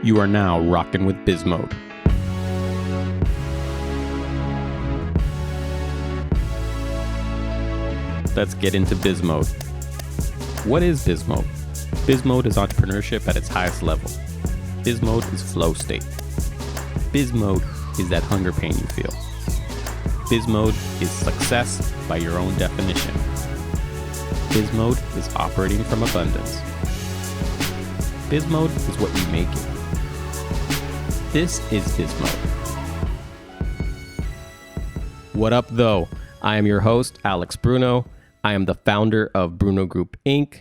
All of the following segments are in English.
You are now rocking with BizMode. Let's get into BizMode. What is BizMode? BizMode is entrepreneurship at its highest level. BizMode is flow state. BizMode is that hunger pain you feel. BizMode is success by your own definition. BizMode is operating from abundance. BizMode is what you make it. This is BizMode. What up, though? I am your host, Alex Bruno. I am the founder of Bruno Group Inc.,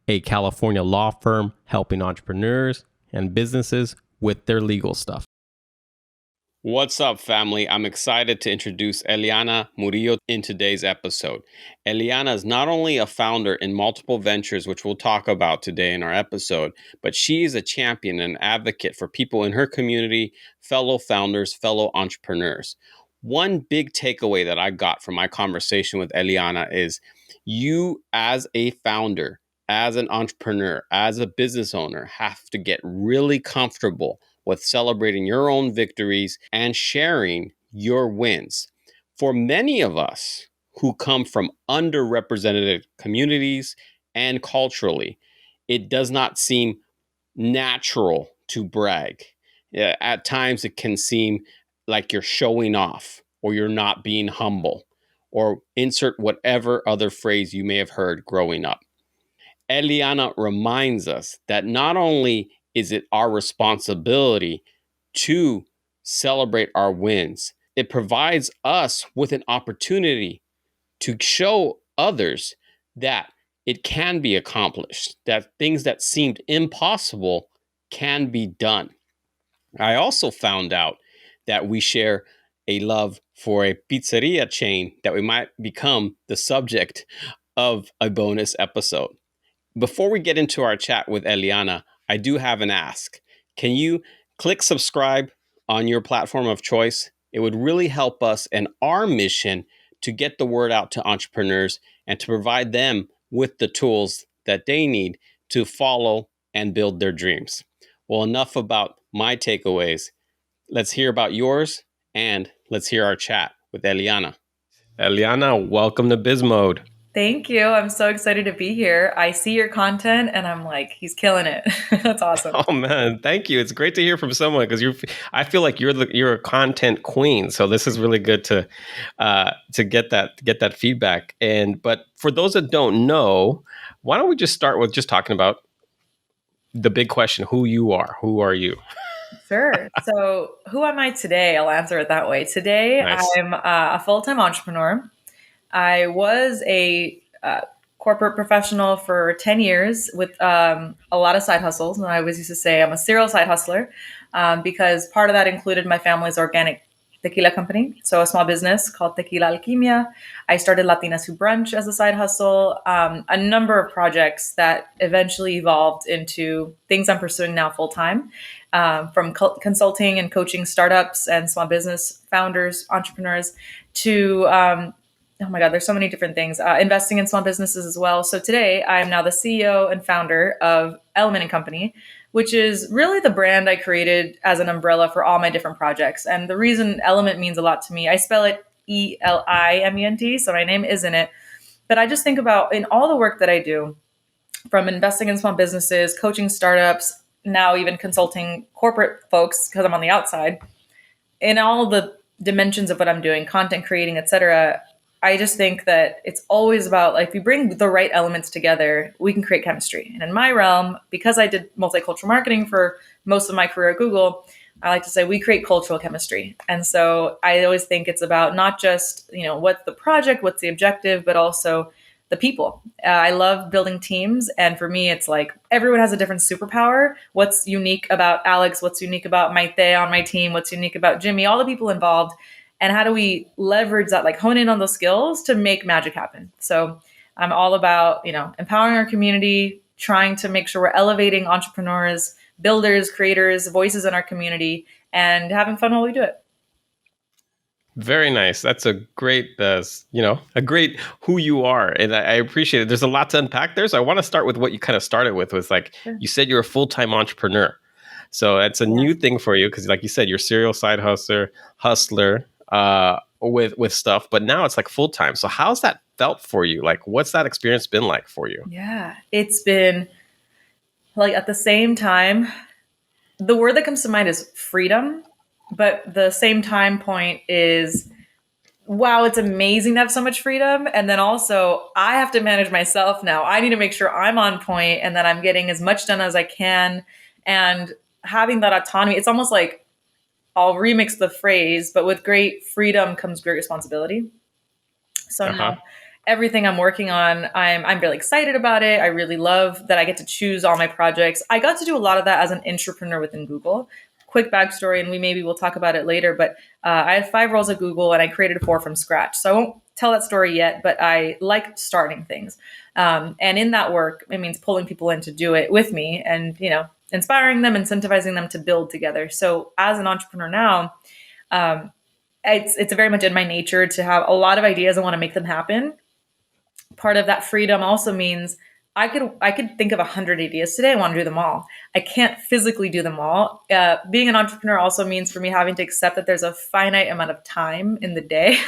a California law firm helping entrepreneurs and businesses with their legal stuff. What's up, family? I'm excited to introduce Eliana Murillo in today's episode. Eliana is not only a founder in multiple ventures, which we'll talk about today in our episode, but she is a champion and advocate for people in her community, fellow founders, fellow entrepreneurs. One big takeaway that I got from my conversation with Eliana is you as a founder, as an entrepreneur, as a business owner, have to get really comfortable with celebrating your own victories and sharing your wins. For many of us who come from underrepresented communities and culturally, it does not seem natural to brag. At times, it can seem like you're showing off or you're not being humble, or insert whatever other phrase you may have heard growing up. Eliana reminds us that not only is it our responsibility to celebrate our wins, it provides us with an opportunity to show others that it can be accomplished, that things that seemed impossible can be done. I also found out that we share a love for a pizzeria chain that we might become the subject of a bonus episode. Before we get into our chat with Eliana, I do have an ask. Can you click subscribe on your platform of choice? It would really help us in our mission to get the word out to entrepreneurs and to provide them with the tools that they need to follow and build their dreams. Well, enough about my takeaways. Let's hear about yours, and let's hear our chat with Eliana. Eliana, welcome to BizMode. Thank you. I'm so excited to be here. I see your content and I'm like, he's killing it. That's awesome. Oh man, thank you. It's great to hear from someone because I feel like you're a content queen. So this is really good to get that feedback. But for those that don't know, why don't we just start with just talking about the big question: who you are? Who are you? Sure. So who am I today? I'll answer it that way. Today, nice. I'm a full-time entrepreneur. I was a corporate professional for 10 years with a lot of side hustles. And I always used to say I'm a serial side hustler because part of that included my family's organic tequila company. So a small business called Tequila Alquimia. I started Latinas Who Brunch as a side hustle. A number of projects that eventually evolved into things I'm pursuing now full-time, from consulting and coaching startups and small business founders, entrepreneurs, to oh my God, there's so many different things. Investing in small businesses as well. So today I am now the CEO and founder of Element & Company, which is really the brand I created as an umbrella for all my different projects. And the reason Element means a lot to me, I spell it ELIMENT, so my name is in it. But I just think about in all the work that I do, from investing in small businesses, coaching startups, now even consulting corporate folks because I'm on the outside, in all the dimensions of what I'm doing, content creating, etc. I just think that it's always about, like, if you bring the right elements together, we can create chemistry. And in my realm, because I did multicultural marketing for most of my career at Google, I like to say we create cultural chemistry. And so I always think it's about not just, what's the project, what's the objective, but also the people. I love building teams. And for me, it's like everyone has a different superpower. What's unique about Alex? What's unique about Maite on my team? What's unique about Jimmy? All the people involved. And how do we leverage that, like hone in on those skills to make magic happen? So I'm all about, empowering our community, trying to make sure we're elevating entrepreneurs, builders, creators, voices in our community, and having fun while we do it. Very nice. That's a great, a great who you are. And I appreciate it. There's a lot to unpack there. So I want to start with what you kind of started with, was like, sure. You said you're a full-time entrepreneur. So it's a new thing for you because, like you said, you're serial side hustler with stuff, but now it's like full time. So how's that felt for you? Like, what's that experience been like for you? Yeah, it's been like at the same time, the word that comes to mind is freedom, but the same time point is wow, it's amazing to have so much freedom. And then also, I have to manage myself now. I need to make sure I'm on point and that I'm getting as much done as I can. And having that autonomy, it's almost like I'll remix the phrase, but with great freedom comes great responsibility. So now everything I'm working on, I'm really excited about it. I really love that I get to choose all my projects. I got to do a lot of that as an entrepreneur within Google. Quick backstory, and we'll talk about it later. But I had 5 roles at Google, and I created 4 from scratch. So I won't tell that story yet, but I like starting things. And in that work, it means pulling people in to do it with me, and inspiring them, incentivizing them to build together. So as an entrepreneur now, it's very much in my nature to have a lot of ideas and want to make them happen. Part of that freedom also means I could think of 100 ideas today. I want to do them all. I can't physically do them all. Being an entrepreneur also means for me having to accept that there's a finite amount of time in the day.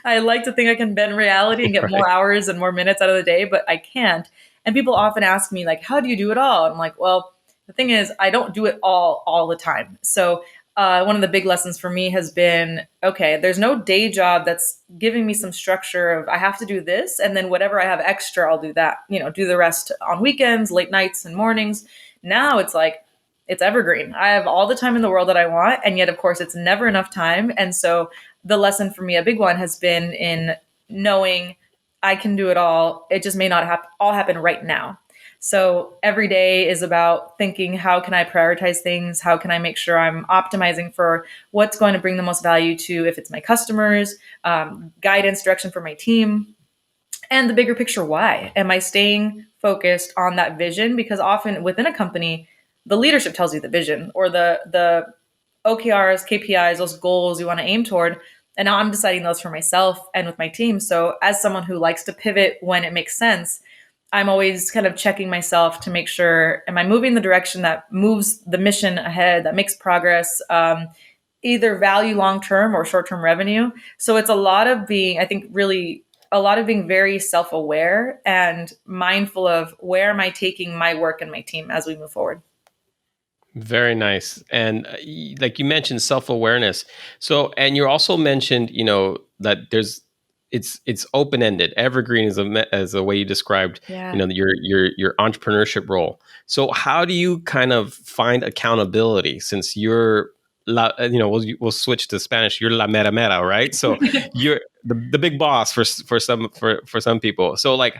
I like to think I can bend reality and get more hours and more minutes out of the day, but I can't. And people often ask me, like, how do you do it all? I'm like, well, the thing is, I don't do it all the time. So one of the big lessons for me has been, okay, there's no day job that's giving me some structure of I have to do this, and then whatever I have extra, I'll do that, do the rest on weekends, late nights and mornings. Now it's like, it's evergreen. I have all the time in the world that I want. And yet, of course, it's never enough time. And so the lesson for me, a big one, has been in knowing I can do it all. It just may not all happen right now. So every day is about thinking, how can I prioritize things? How can I make sure I'm optimizing for what's going to bring the most value to, if it's my customers, guidance, direction for my team, and the bigger picture, why? Am I staying focused on that vision? Because often within a company, the leadership tells you the vision or the OKRs, KPIs, those goals you want to aim toward. And now I'm deciding those for myself and with my team. So as someone who likes to pivot when it makes sense, I'm always kind of checking myself to make sure, am I moving the direction that moves the mission ahead, that makes progress, either value long-term or short-term revenue. So it's a lot of being, I think, really a lot of being very self-aware and mindful of where am I taking my work and my team as we move forward. Very nice. And like you mentioned, self-awareness. So, and you also mentioned, that it's open-ended. Evergreen is a way you described, your entrepreneurship role. So how do you kind of find accountability since you're, we'll switch to Spanish. You're la mera mera, right? So you're the big boss for some people. So like,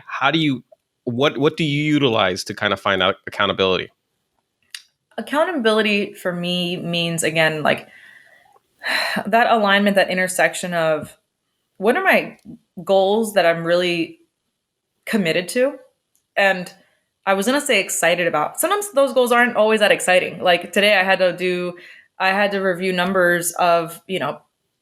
what do you utilize to kind of find out accountability? Accountability for me means, again, like that alignment, that intersection of what are my goals that I'm really committed to? And I was going to say excited about. Sometimes those goals aren't always that exciting. Like today I had to review numbers of,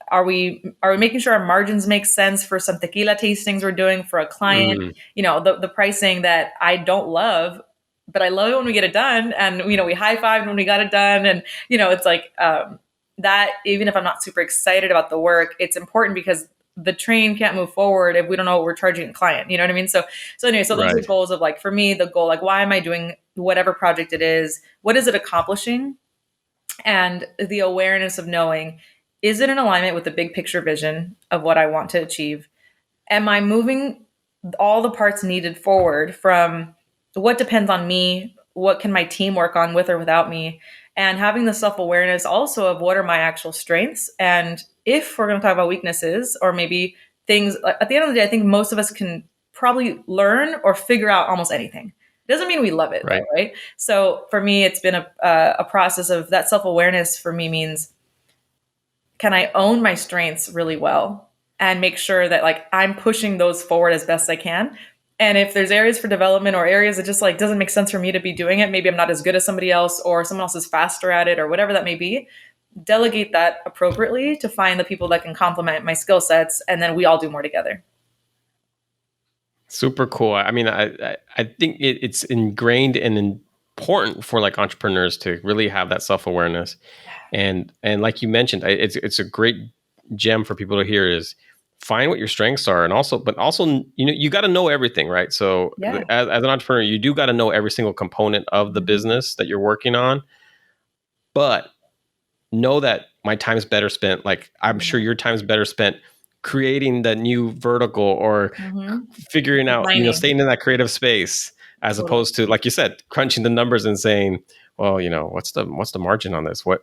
are we making sure our margins make sense for some tequila tastings we're doing for a client? The pricing that I don't love, but I love it when we get it done. And, we high-fived when we got it done. And, it's like that, even if I'm not super excited about the work, it's important because the train can't move forward if we don't know what we're charging a client. You know what I mean? So anyway, those are goals of, like, for me, the goal, like, why am I doing whatever project it is? What is it accomplishing? And the awareness of knowing, is it in alignment with the big picture vision of what I want to achieve? Am I moving all the parts needed forward from what depends on me? What can my team work on with or without me? And having the self-awareness also of what are my actual strengths. And if we're going to talk about weaknesses or maybe things, at the end of the day, I think most of us can probably learn or figure out almost anything. It doesn't mean we love it, right? Though, right? So for me, it's been a process of that self-awareness. For me means, can I own my strengths really well and make sure that, like, I'm pushing those forward as best I can? And if there's areas for development or areas that just, like, doesn't make sense for me to be doing it, maybe I'm not as good as somebody else or someone else is faster at it or whatever that may be, delegate that appropriately to find the people that can complement my skill sets, and then we all do more together. Super cool. I mean, I think it's ingrained and important for like entrepreneurs to really have that self-awareness. And like you mentioned, it's a great gem for people to hear is find what your strengths are. And also, but also, you got to know everything, right? So as an entrepreneur, you do got to know every single component of the business that you're working on, but know that my time's better spent. Like I'm sure your time's better spent creating the new vertical or figuring out, staying in that creative space as opposed to, like you said, crunching the numbers and saying, well, what's the margin on this? What,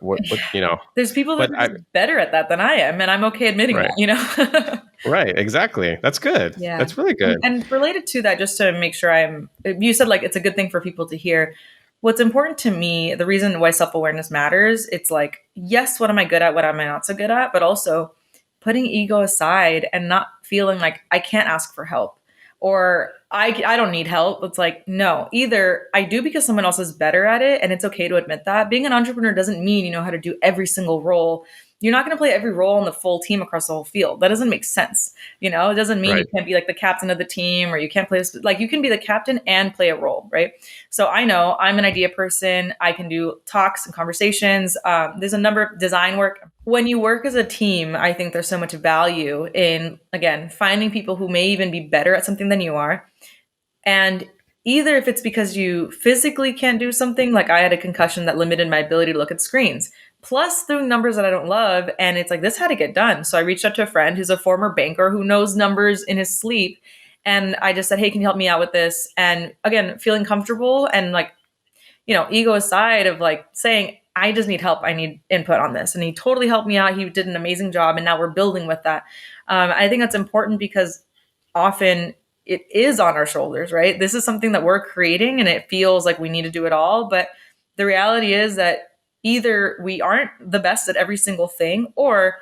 There's people that are better at that than I am, and I'm okay admitting that, Right. Exactly. That's good. Yeah. That's really good. And related to that, just to make sure you said like, it's a good thing for people to hear. What's important to me, the reason why self-awareness matters, it's like, yes, what am I good at? What am I not so good at? But also putting ego aside and not feeling like I can't ask for help or I don't need help. It's like, no, either I do because someone else is better at it. And it's okay to admit that. Being an entrepreneur doesn't mean you know how to do every single role. You're not going to play every role on the full team across the whole field. That doesn't make sense. It doesn't mean you can't be like the captain of the team or you can't play like you can be the captain and play a role, right? So I know I'm an idea person. I can do talks and conversations. There's a number of design work. When you work as a team, I think there's so much value in, again, finding people who may even be better at something than you are. And either if it's because you physically can't do something, like I had a concussion that limited my ability to look at screens, plus doing numbers that I don't love. And it's like, this had to get done. So I reached out to a friend who's a former banker who knows numbers in his sleep. And I just said, hey, can you help me out with this? And again, feeling comfortable and like, ego aside of like saying, I just need help. I need input on this. And he totally helped me out. He did an amazing job. And now we're building with that. I think that's important because often it is on our shoulders, right? This is something that we're creating and it feels like we need to do it all. But the reality is that either we aren't the best at every single thing, or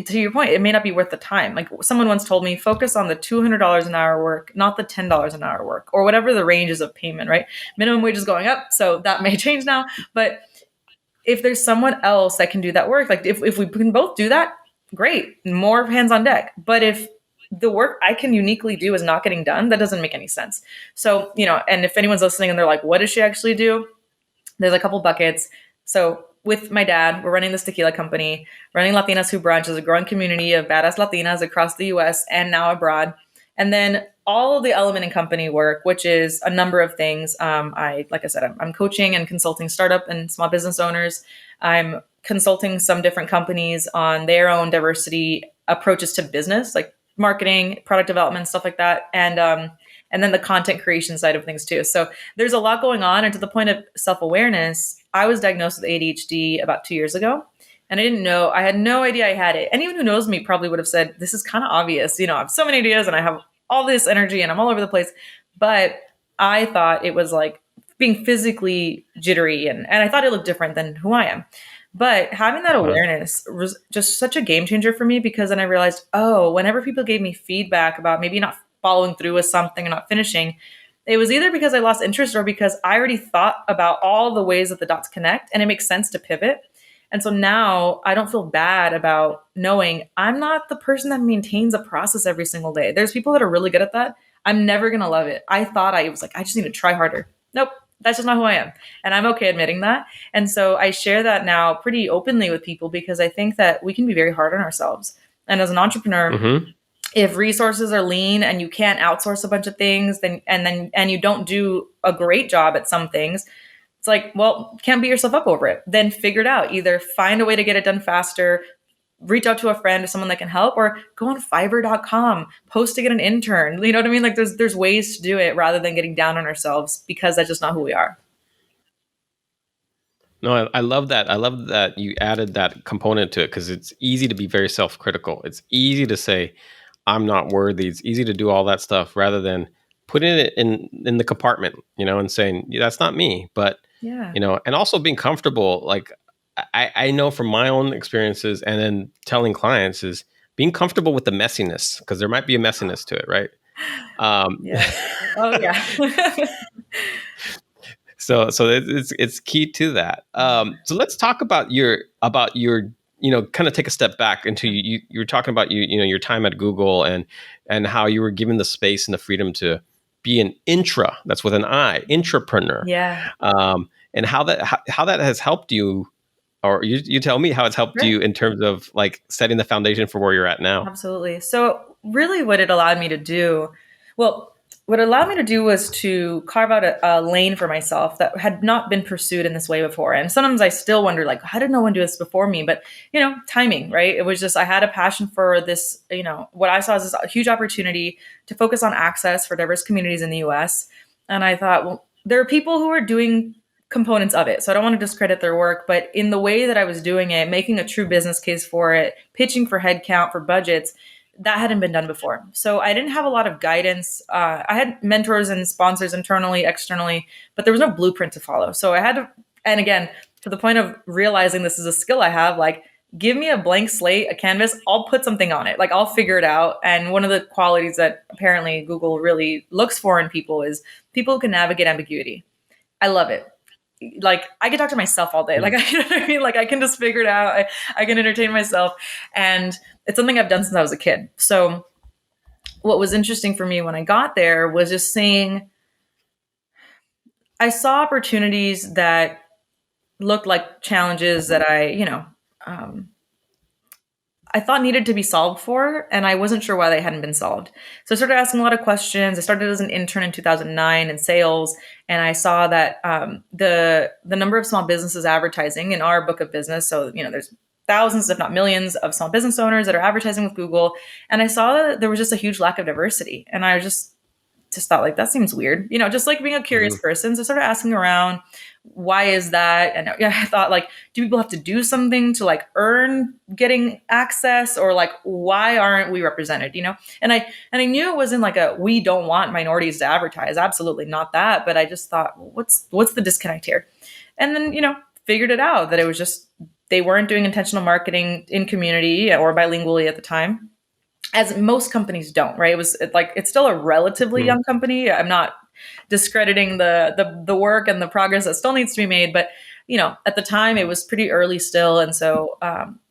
to your point, it may not be worth the time. Like someone once told me, focus on the $200 an hour work, not the $10 an hour work, or whatever the range is of payment, right? Minimum wage is going up, so that may change now. But if there's someone else that can do that work, like if we can both do that, great, more hands on deck. But if the work I can uniquely do is not getting done, that doesn't make any sense. So, and if anyone's listening and they're like, what does she actually do? There's a couple buckets. So with my dad, we're running this tequila company, running Latinas Who Brunch, is a growing community of badass Latinas across the US and now abroad. And then all of the element and company work, which is a number of things. Like I said, I'm coaching and consulting startup and small business owners. I'm consulting some different companies on their own diversity approaches to business, like marketing, product development, stuff like that. And then the content creation side of things too. So there's a lot going on. And to the point of self-awareness, I was diagnosed with ADHD about 2 years ago. And I had no idea I had it. Anyone who knows me probably would have said, this is kind of obvious. I have so many ideas and I have all this energy and I'm all over the place. But I thought it was like being physically jittery and I thought it looked different than who I am. But having that awareness was just such a game changer for me, because then I realized, whenever people gave me feedback about maybe not following through with something and not finishing, it was either because I lost interest or because I already thought about all the ways that the dots connect and it makes sense to pivot. And so now I don't feel bad about knowing I'm not the person that maintains a process every single day. There's people that are really good at that. I'm never going to love it. I thought I was like, I just need to try harder. Nope. That's just not who I am. And I'm okay admitting that. And so I share that now pretty openly with people because I think that we can be very hard on ourselves. And as an entrepreneur, if resources are lean and you can't outsource a bunch of things, and you don't do a great job at some things, it's like, well, can't beat yourself up over it. Then figure it out. Either find a way to get it done faster, reach out to a friend or someone that can help, or go on Fiverr.com, post to get an intern. You know what I mean? Like there's ways to do it rather than getting down on ourselves, because that's just not who we are. No, I love that. I love that you added that component to it, because it's easy to be very self-critical. It's easy to say, I'm not worthy. It's easy to do all that stuff rather than putting it in the compartment, and saying, that's not me. But, and also being comfortable, like, I know from my own experiences and then telling clients is being comfortable with the messiness, because there might be a messiness to it, right? Yeah. Oh yeah. So it's key to that. So let's talk about your kind of take a step back into you were talking about your time at Google and how you were given the space and the freedom to be an that's with an I, intrapreneur. Yeah. and how that has helped you, or you tell me how it's helped Sure. you in terms of like setting the foundation for where you're at now. Absolutely. So really what it allowed me to do, well, what it allowed me to do was to carve out a lane for myself that had not been pursued in this way before. And sometimes I still wonder, like, how did no one do this before me? But, timing, right? It was just, I had a passion for this, what I saw as this huge opportunity to focus on access for diverse communities in the US. And I thought, well, there are people who are doing components of it. So I don't want to discredit their work, but in the way that I was doing it, making a true business case for it, pitching for headcount, for budgets, that hadn't been done before. So I didn't have a lot of guidance. I had mentors and sponsors internally, externally, but there was no blueprint to follow. So I had to, and again, to the point of realizing this is a skill I have, like, give me a blank slate, a canvas, I'll put something on it. Like, I'll figure it out. And one of the qualities that apparently Google really looks for in people is people who can navigate ambiguity. I love it. Like, I can talk to myself all day. Like, you know what I mean? Like, I can just figure it out. I can entertain myself. And it's something I've done since I was a kid. So what was interesting for me when I got there was just seeing, I saw opportunities that looked like challenges that I thought needed to be solved for, and I wasn't sure why they hadn't been solved. So I started asking a lot of questions. I started as an intern in 2009 in sales, and I saw that the number of small businesses advertising in our book of business. So there's thousands, if not millions, of small business owners that are advertising with Google, and I saw that there was just a huge lack of diversity, and I just thought, like, that seems weird, just like being a curious person. So I started asking around, why is that? And I thought, like, do people have to do something to, like, earn getting access, or, like, why aren't we represented? And I knew it wasn't like we don't want minorities to advertise. Absolutely not that. But I just thought, well, what's the disconnect here? And then, figured it out that it was just, they weren't doing intentional marketing in community or bilingually at the time, as most companies don't, right? It's still a relatively young company. I'm not discrediting the work and the progress that still needs to be made, but at the time it was pretty early still, and so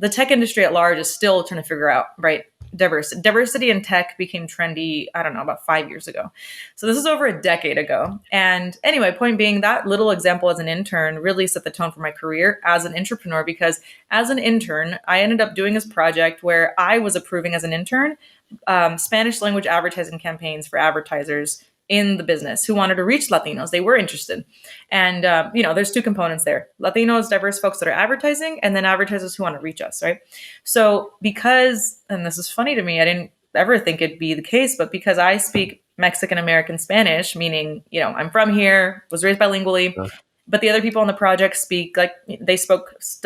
the tech industry at large is still trying to figure out, right? Diversity in tech became trendy, I don't know, about 5 years ago. So this is over a decade ago. And anyway, point being, that little example as an intern really set the tone for my career as an entrepreneur, because as an intern, I ended up doing this project where I was approving, as an intern, Spanish language advertising campaigns for advertisers in the business who wanted to reach Latinos. They were interested. And, there's two components there: Latinos, diverse folks that are advertising, and then advertisers who want to reach us, right? So because, and this is funny to me, I didn't ever think it'd be the case, but because I speak Mexican American Spanish, meaning, I'm from here, was raised bilingually, but the other people on the project speak, like, they still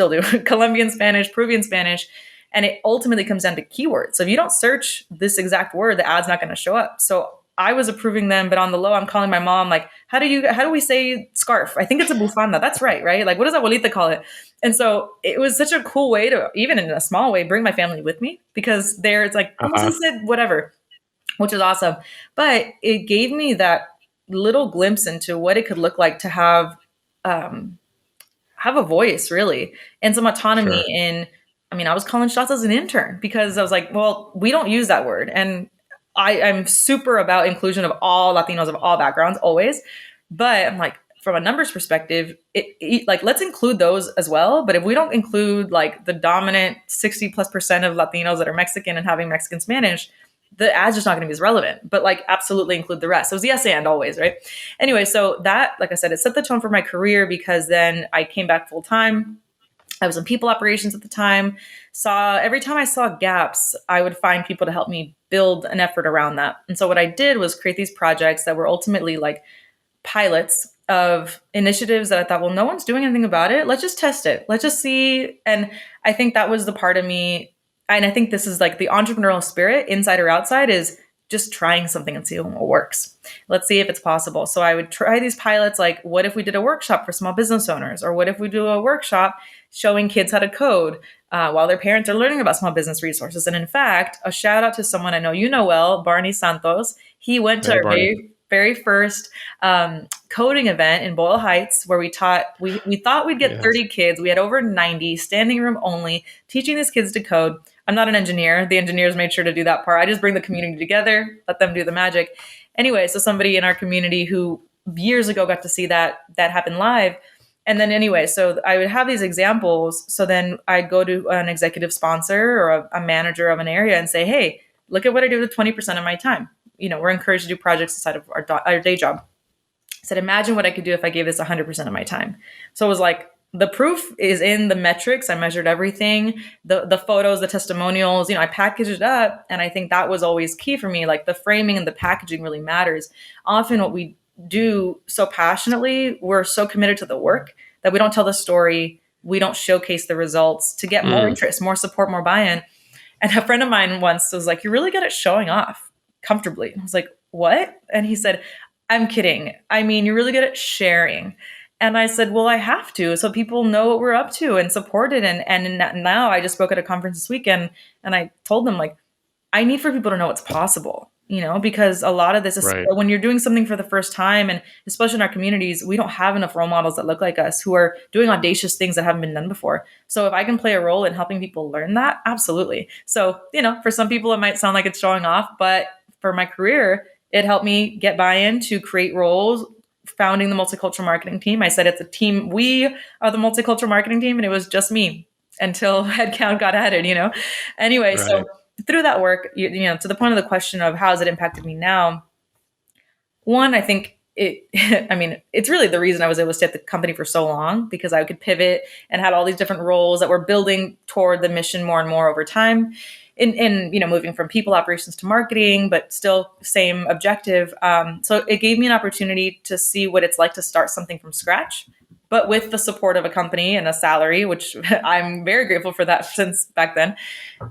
do, Colombian Spanish, Peruvian Spanish. And it ultimately comes down to keywords. So if you don't search this exact word, the ad's not going to show up. So I was approving them, but on the low, I'm calling my mom, like, how do we say scarf? I think it's a bufanda. That's right? Like, what does abuelita call it? And so it was such a cool way to, even in a small way, bring my family with me, because it's like, whatever, which is awesome. But it gave me that little glimpse into what it could look like to have a voice, really, and some autonomy in. I was calling shots as an intern because I was like, well, we don't use that word. And I'm super about inclusion of all Latinos of all backgrounds, always. But I'm like, from a numbers perspective, let's include those as well. But if we don't include, like, the dominant 60+% of Latinos that are Mexican and having Mexican Spanish, the ad's just not going to be as relevant. But, like, absolutely include the rest. So it was yes and always, right? Anyway, so that, like I said, it set the tone for my career, because then I came back full time. I was in people operations at the time. Every time I saw gaps, I would find people to help me build an effort around that. And so what I did was create these projects that were ultimately like pilots of initiatives that I thought, well, no one's doing anything about it. Let's just test it. Let's just see. And I think that was the part of me. And I think this is like the entrepreneurial spirit, inside or outside, is just trying something and see what works. Let's see if it's possible. So I would try these pilots, like, what if we did a workshop for small business owners? Or what if we do a workshop showing kids how to code while their parents are learning about small business resources? And in fact, a shout out to someone I know you know well, Barney Santos. He went to our very first coding event in Boyle Heights, where we thought we'd get 30 kids. We had over 90, standing room only, teaching these kids to code. I'm not an engineer. The engineers made sure to do that part. I just bring the community together, let them do the magic. Anyway, so somebody in our community who years ago got to see that happen live, And then anyway, so I would have these examples. So then I'd go to an executive sponsor or a manager of an area and say, hey, look at what I do with 20% of my time. We're encouraged to do projects inside of our day job. I said, imagine what I could do if I gave this 100% of my time. So it was like, the proof is in the metrics. I measured everything, the photos, the testimonials, I packaged it up. And I think that was always key for me. Like the framing and the packaging really matters. Often what we do so passionately, we're so committed to the work that we don't tell the story. We don't showcase the results to get more interest, more support, more buy-in. And a friend of mine once was like, you're really good at showing off comfortably. And I was like, what? And he said, I'm kidding. I mean, you're really good at sharing. And I said, well, I have to, so people know what we're up to and support it. And now I just spoke at a conference this weekend and I told them, like, I need for people to know it's possible, because a lot of this is when you're doing something for the first time, and especially in our communities, we don't have enough role models that look like us who are doing audacious things that haven't been done before. So if I can play a role in helping people learn that, absolutely. So, for some people, it might sound like it's showing off, but for my career, it helped me get buy-in to create roles. Founding the multicultural marketing team, I said it's a team. We are the multicultural marketing team, and it was just me until headcount got added. Anyway, so through that work, to the point of the question of how has it impacted me now. One, I think it. I mean, it's really the reason I was able to stay at the company for so long, because I could pivot and had all these different roles that were building toward the mission more and more over time. In moving from people operations to marketing, but still same objective. So it gave me an opportunity to see what it's like to start something from scratch, but with the support of a company and a salary, which I'm very grateful for that since back then.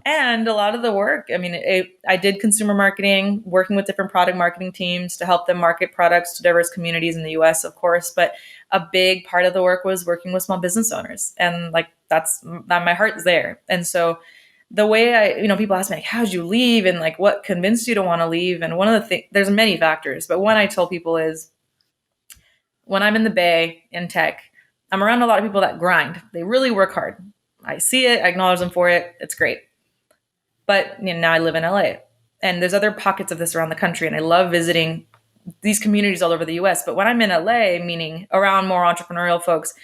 And a lot of the work, I mean, I did consumer marketing, working with different product marketing teams to help them market products to diverse communities in the US, of course. But a big part of the work was working with small business owners. And that's my heart's there. And so the way people ask me, like, how'd you leave? And like, what convinced you to want to leave? And one of the things, there's many factors, but one I tell people is when I'm in the Bay in tech, I'm around a lot of people that grind. They really work hard. I see it. I acknowledge them for it. It's great. But now I live in LA, and there's other pockets of this around the country. And I love visiting these communities all over the US. But when I'm in LA, meaning around more entrepreneurial folks,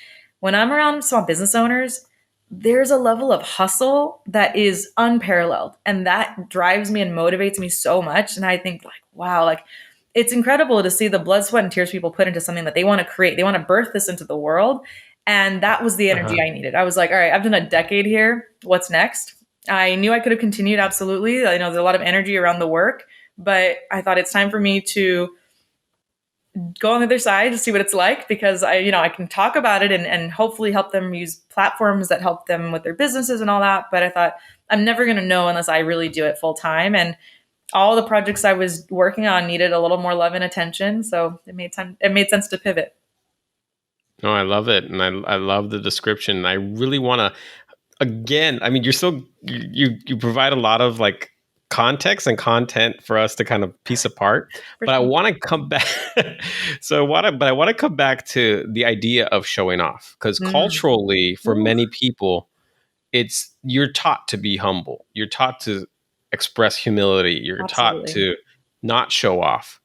when I'm around small business owners, there's a level of hustle that is unparalleled. And that drives me and motivates me so much. And I think, like, wow, like, it's incredible to see the blood, sweat, and tears people put into something that they want to create. They want to birth this into the world. And that was the energy I needed. I was like, all right, I've done a decade here. What's next? I knew I could have continued. Absolutely. I know there's a lot of energy around the work, but I thought it's time for me to go on the other side to see what it's like, because I can talk about it and hopefully help them use platforms that help them with their businesses and all that. But I thought, I'm never going to know unless I really do it full time. And all the projects I was working on needed a little more love and attention. So it made sense to pivot. Oh, I love it. And I love the description. I really want to, again, I mean, you provide a lot of like context and content for us to kind of piece apart, but I want to come back. I want to come back to the idea of showing off, because culturally for many people, you're taught to be humble. You're taught to express humility. You're taught to not show off.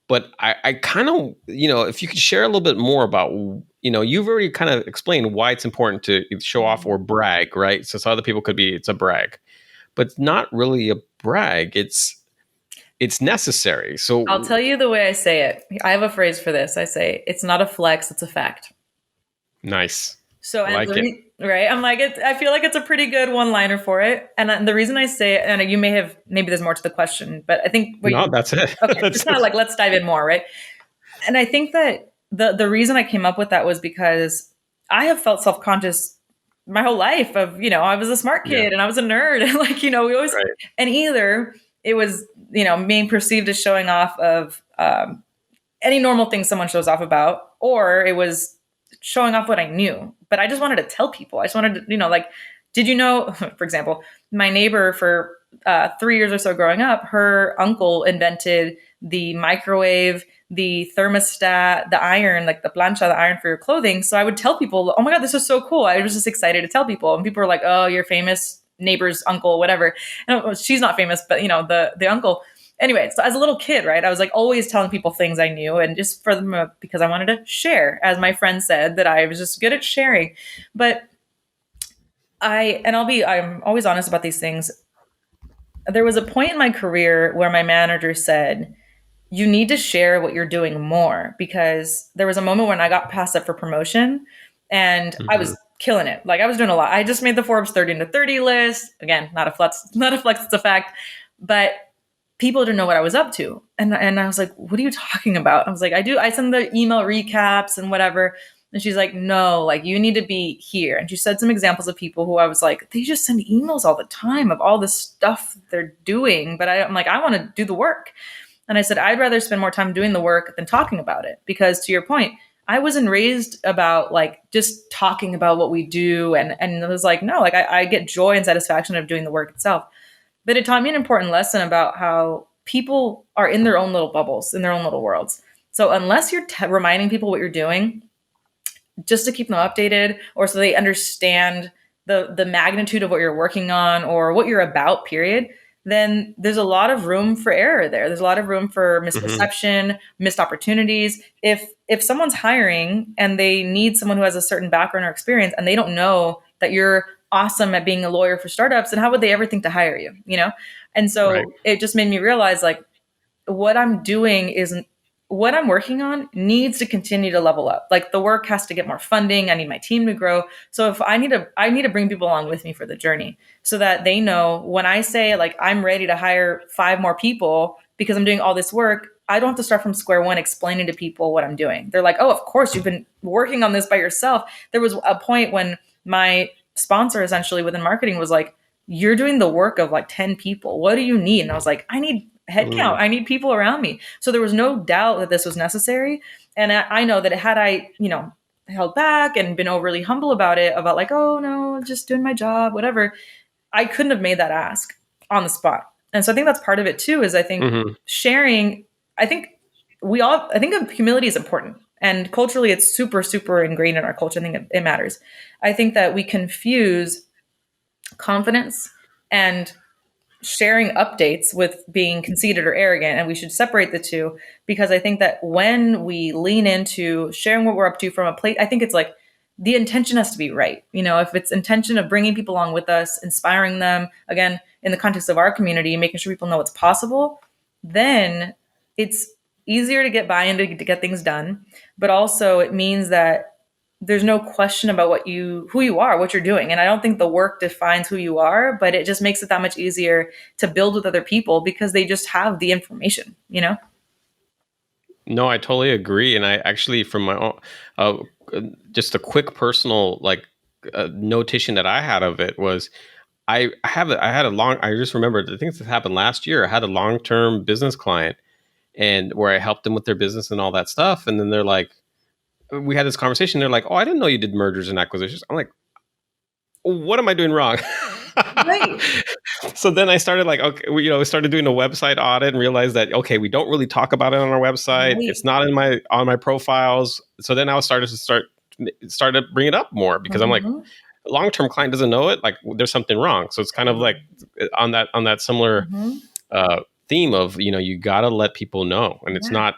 But I kind of, if you could share a little bit more about, you've already kind of explained why it's important to show off or brag, right? So other people it's a brag, but it's not really a brag. It's necessary. So I'll tell you the way I say it. I have a phrase for this. I say, it's not a flex, it's a fact. Nice. So, right? I'm like, I feel like it's a pretty good one-liner for it. And the reason I say it, and maybe there's more to the question, but I think that's it. Okay, it's kind of like, let's dive in more, right? And I think that the reason I came up with that was because I have felt self-conscious my whole life of, I was a smart kid and I was a nerd, and like, we always, and either it was, being perceived as showing off of any normal thing someone shows off about, or it was showing off what I knew. But I just wanted to tell people. I just wanted to, like, did you know, for example, my neighbor for 3 years or so growing up, her uncle invented the microwave, the thermostat, the iron, like the plancha, the iron for your clothing. So I would tell people, oh my God, this is so cool. I was just excited to tell people. And people were like, oh, you're famous neighbor's uncle, whatever. And she's not famous, but the uncle. anyway, so as a little kid, right, I was like always telling people things I knew, and just for them, because I wanted to share, as my friend said, that I was just good at sharing. But I'm always honest about these things. There was a point in my career where my manager said, you need to share what you're doing more, because there was a moment when I got passed up for promotion and I was killing it. Like I was doing a lot. I just made the Forbes 30 under 30 list. Again, not a flex, it's a fact. But people didn't know what I was up to. And I was like, what are you talking about? I was like, I send the email recaps and whatever. And she's like, no, like you need to be here. And she said some examples of people who I was like, they just send emails all the time of all this stuff they're doing. But I'm like, I want to do the work. And I said, I'd rather spend more time doing the work than talking about it. Because to your point, I wasn't raised about like just talking about what we do. And it was like, no, like I get joy and satisfaction of doing the work itself. But it taught me an important lesson about how people are in their own little bubbles, in their own little worlds. So unless you're reminding people what you're doing, just to keep them updated, or so they understand the magnitude of what you're working on or what you're about, period, then there's a lot of room for error there. There's a lot of room for misperception, missed opportunities. If someone's hiring and they need someone who has a certain background or experience and they don't know that you're awesome at being a lawyer for startups, then how would they ever think to hire you? You know? And so it just made me realize like what I'm doing isn't what I'm working on needs to continue to level up. Like the work has to get more funding. I need my team to grow. So if I need to bring people along with me for the journey so that they know when I say like, I'm ready to hire 5 more people because I'm doing all this work, I don't have to start from square one explaining to people what I'm doing. They're like, oh, of course you've been working on this by yourself. There was a point when my sponsor essentially within marketing was like, you're doing the work of like 10 people. What do you need? And I was like, I need headcount. I need people around me. So there was no doubt that this was necessary. And I know that had I, held back and been overly humble about it, about like, oh no, just doing my job, whatever, I couldn't have made that ask on the spot. And so I think that's part of it too, is I think sharing, I think humility is important. And culturally, it's super, super ingrained in our culture. I think it matters. I think that we confuse confidence and sharing updates with being conceited or arrogant, and we should separate the two, because I think that when we lean into sharing what we're up to from a place, I think it's like the intention has to be right. If it's intention of bringing people along with us, inspiring them, again, in the context of our community, making sure people know what's possible, then it's easier to get buy-in to get things done. But also it means that there's no question about who you are, what you're doing. And I don't think the work defines who you are, but it just makes it that much easier to build with other people because they just have the information, No, I totally agree. And I actually, from my own, just a quick personal notation that I had of it was, I just remembered, I think this happened last year. I had a long-term business client and where I helped them with their business and all that stuff. And then they're like, we had this conversation. They're like, oh, I didn't know you did mergers and acquisitions. I'm like, what am I doing wrong? Right. So then I started we started doing a website audit and realized that, okay, we don't really talk about it on our website. Right. It's not on my profiles. So then I started to bring it up more because I'm like, a long-term client doesn't know it. Like there's something wrong. So it's kind of like on that similar theme of, you got to let people know. And it's not,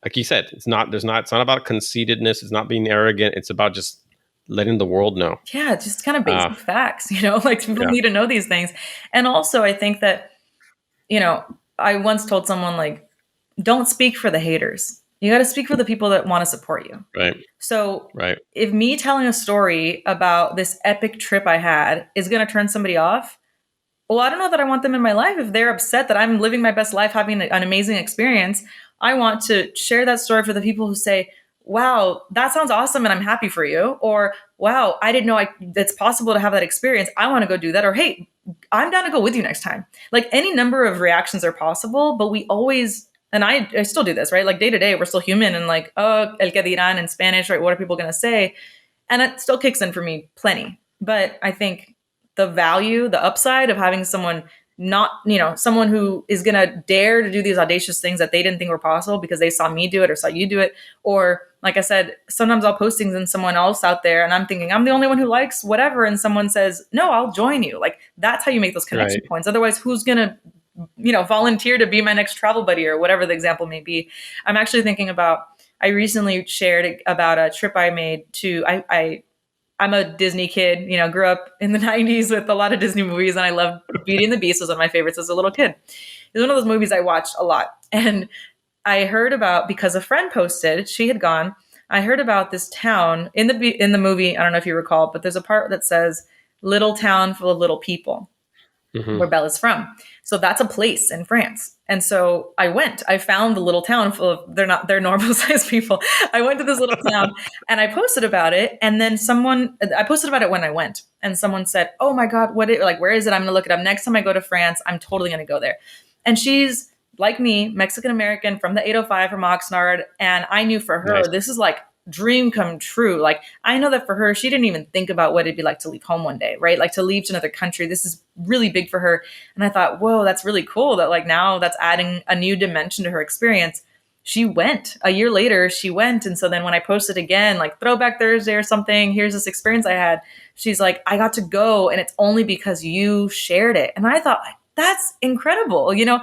like you said, it's not about conceitedness. It's not being arrogant. It's about just letting the world know. Yeah. Just kind of basic facts, like people need to know these things. And also I think that, I once told someone like, don't speak for the haters. You got to speak for the people that want to support you. Right. So if me telling a story about this epic trip I had is going to turn somebody off, well, I don't know that I want them in my life. If they're upset that I'm living my best life, having an amazing experience, I want to share that story for the people who say, wow, that sounds awesome and I'm happy for you. Or, wow, I didn't know it's possible to have that experience. I want to go do that. Or, hey, I'm down to go with you next time. Like any number of reactions are possible, but we always, and I still do this, right? Like day to day, we're still human and like, oh, el que dirán in Spanish, right? What are people going to say? And it still kicks in for me plenty. But I think the value, the upside of having someone someone who is going to dare to do these audacious things that they didn't think were possible because they saw me do it or saw you do it. Or like I said, sometimes I'll post things and someone else out there and I'm thinking I'm the only one who likes whatever. And someone says, no, I'll join you. Like that's how you make those connection points. Otherwise, who's going to volunteer to be my next travel buddy or whatever the example may be. I'm actually thinking about, I recently shared about a trip I made to, I'm a Disney kid, grew up in the 90s with a lot of Disney movies, and I loved Beauty and the Beast was one of my favorites as a little kid. It was one of those movies I watched a lot. And I heard about, because a friend posted, she had gone, I heard about this town in the movie, I don't know if you recall, but there's a part that says, little town full of little people, where Bella's from. So that's a place in France. And so I found the little town full of, they're normal sized people. I went to this little town and I posted about it. And then I posted about it when I went, and someone said, oh my God, where is it? I'm going to look it up. Next time I go to France, I'm totally going to go there. And she's like me, Mexican-American from the 805 from Oxnard. And I knew for her, This is like dream come true. Like, I know that for her, she didn't even think about what it'd be like to leave home one day, right? Like to leave to another country. This is really big for her. And I thought, whoa, that's really cool that like now that's adding a new dimension to her experience. She went a year later, she went. And so then when I posted again, like Throwback Thursday or something, here's this experience I had. She's like, I got to go. And it's only because you shared it. And I thought, that's incredible. Yeah,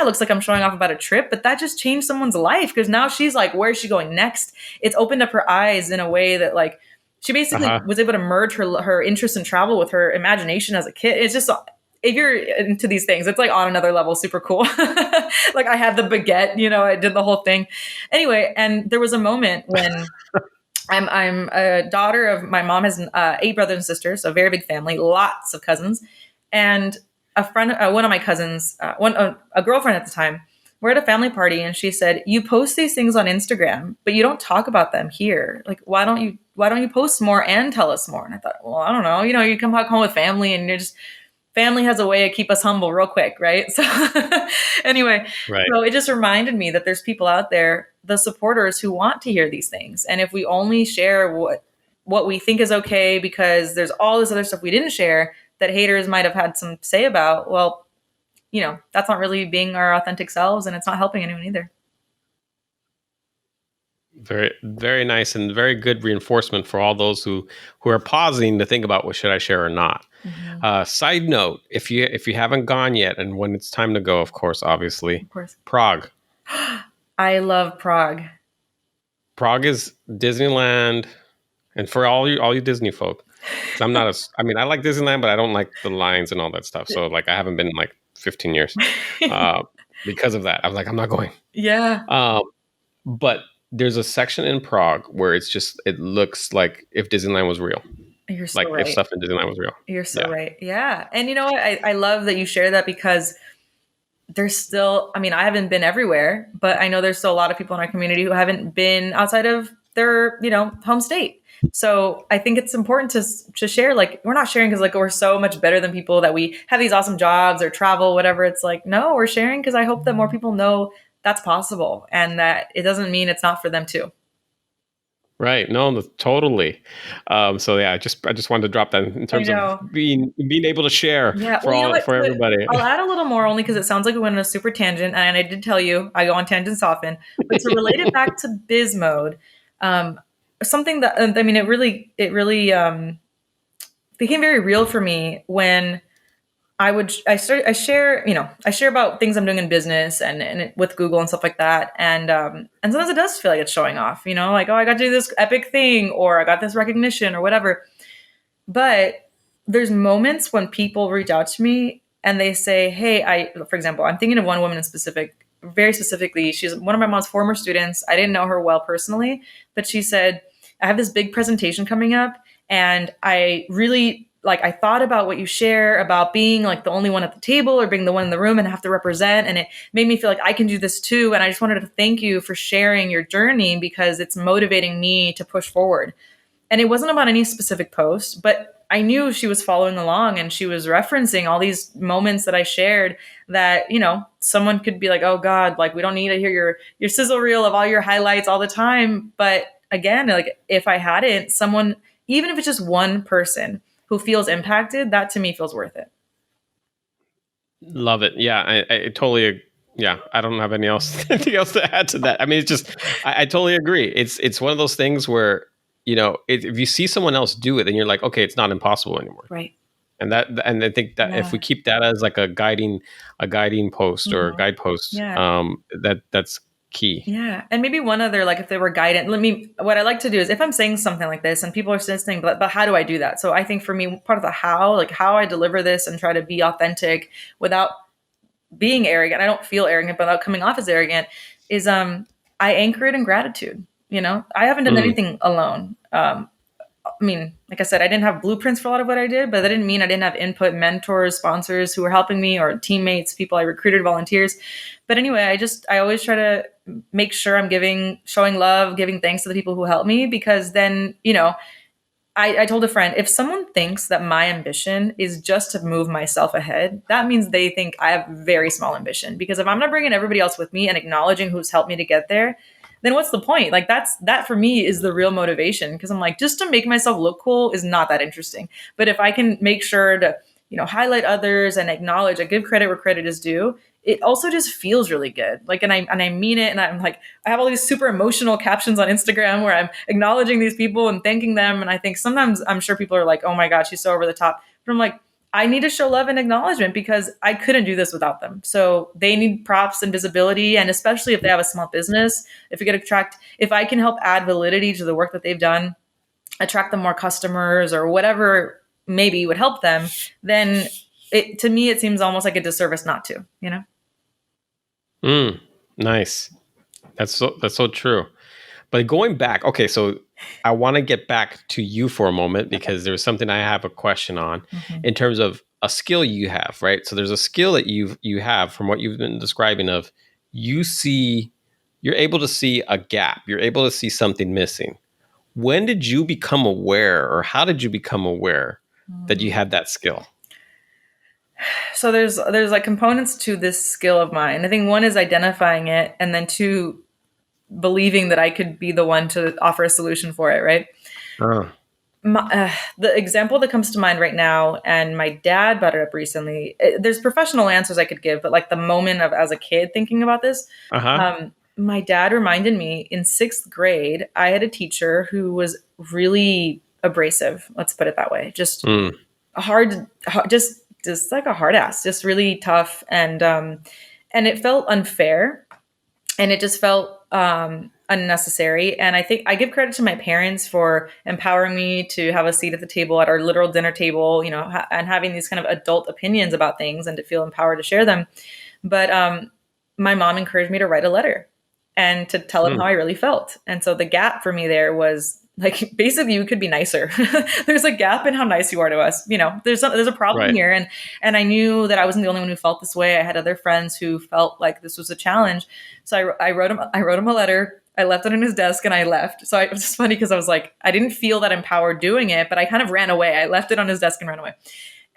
it looks like I'm showing off about a trip, but that just changed someone's life, because now she's like, where's she going next? It's opened up her eyes in a way that like she basically was able to merge her interest in travel with her imagination as a kid. It's just, if you're into these things, it's like on another level, super cool. Like I had the baguette, I did the whole thing. Anyway, and there was a moment when I'm a daughter of, my mom has 8 brothers and sisters, so a very big family, lots of cousins. And one of my cousins, a girlfriend at the time, we're at a family party, and she said, you post these things on Instagram, but you don't talk about them here. Like, why don't you post more and tell us more? And I thought, well, I don't know. You come back home with family, and family has a way to keep us humble real quick. Right. So anyway, So it just reminded me that there's people out there, the supporters, who want to hear these things. And if we only share what we think is okay, because there's all this other stuff we didn't share that haters might have had some say about, well, that's not really being our authentic selves, and it's not helping anyone either. Very, very nice, and very good reinforcement for all those who are pausing to think about, what should I share or not. Side note, if you haven't gone yet, and when it's time to go, of course, Prague. I love Prague. Prague is Disneyland, and for all you Disney folk, I'm not I like Disneyland, but I don't like the lines and all that stuff. So like I haven't been in like 15 years because of that. I'm like, I'm not going. Yeah. But there's a section in Prague where it looks like if Disneyland was real. You're so like right. If stuff in Disneyland was real. You're so right. Yeah. And you know what? I love that you share that, because there's still, I haven't been everywhere, but I know there's still a lot of people in our community who haven't been outside of their, home state. So I think it's important to share, like, we're not sharing because like we're so much better than people, that we have these awesome jobs or travel, whatever. It's like, no, we're sharing because I hope that more people know that's possible, and that it doesn't mean it's not for them too. Right. No, totally. So yeah, I just wanted to drop that in terms of being able to share for everybody. I'll add a little more, only because it sounds like we went on a super tangent, and I did tell you I go on tangents often, but to relate it back to BizMode, something that, it really became very real for me when I share about things I'm doing in business and with Google and stuff like that. And sometimes it does feel like it's showing off, like, oh, I got to do this epic thing, or I got this recognition or whatever. But there's moments when people reach out to me and they say, hey, for example, I'm thinking of one woman in specific, very specifically. She's one of my mom's former students. I didn't know her well personally, but she said, I have this big presentation coming up, and I really I thought about what you share about being like the only one at the table or being the one in the room and have to represent. And it made me feel like I can do this too. And I just wanted to thank you for sharing your journey, because it's motivating me to push forward. And it wasn't about any specific post, but I knew she was following along, and she was referencing all these moments that I shared that, someone could be like, oh God, like we don't need to hear your sizzle reel of all your highlights all the time. But again, like if I hadn't, someone, even if it's just one person who feels impacted, that to me feels worth it. Love it. Yeah, I totally. Yeah, I don't have anything else to add to that. It's just, I totally agree. It's one of those things where, if you see someone else do it, then you're like, okay, it's not impossible anymore. Right. And I think that if we keep that as like a guiding post or a guidepost, that's key. Yeah. And maybe one other, like if they were guidance, what I like to do is if I'm saying something like this and people are saying, but how do I do that? So I think for me, part of the how, like how I deliver this and try to be authentic without being arrogant. I don't feel arrogant, but without coming off as arrogant is, I anchor it in gratitude. I haven't done anything alone. I mean, like I said, I didn't have blueprints for a lot of what I did, but that didn't mean I didn't have input, mentors, sponsors who were helping me, or teammates, people I recruited, volunteers. But anyway, I always try to make sure I'm showing love, giving thanks to the people who helped me, because then, I told a friend, if someone thinks that my ambition is just to move myself ahead, that means they think I have very small ambition. Because if I'm not bringing everybody else with me and acknowledging who's helped me to get there, then what's the point? Like that for me is the real motivation. Because I'm like, just to make myself look cool is not that interesting. But if I can make sure to, highlight others and acknowledge, I give credit where credit is due, it also just feels really good. Like, and I mean it. And I'm like, I have all these super emotional captions on Instagram where I'm acknowledging these people and thanking them. And I think sometimes I'm sure people are like, oh my God, she's so over the top. But I'm like, I need to show love and acknowledgement because I couldn't do this without them. So they need props and visibility. And especially if they have a small business, if I can help add validity to the work that they've done, attract them more customers or whatever maybe would help them, then to me, it seems almost like a disservice not to, Nice. That's so true. But going back, okay, so I want to get back to you for a moment because there's something I have a question on in terms of a skill you have, right? So there's a skill that you have from what you've been describing of you're able to see a gap. You're able to see something missing. When did you become aware, or how did you become aware that you had that skill? So there's like components to this skill of mine. I think one is identifying it, and then two, believing that I could be the one to offer a solution for it, right? The example that comes to mind right now, and my dad brought it up recently, there's professional answers I could give, but like the moment of as a kid thinking about this, my dad reminded me in 6th grade, I had a teacher who was really abrasive. Let's put it that way. Just hard, just like a hard ass, just really tough. And it felt unfair, and it just felt unnecessary. And I think I give credit to my parents for empowering me to have a seat at the table at our literal dinner table, and having these kind of adult opinions about things and to feel empowered to share them. But my mom encouraged me to write a letter and to tell him how I really felt. And so the gap for me there was like, basically you could be nicer. There's a gap in how nice you are to us. There's a problem here. And I knew that I wasn't the only one who felt this way. I had other friends who felt like this was a challenge. So I wrote him a letter. I left it on his desk and I left. So it was just funny because I was like, I didn't feel that empowered doing it, but I kind of ran away. I left it on his desk and ran away.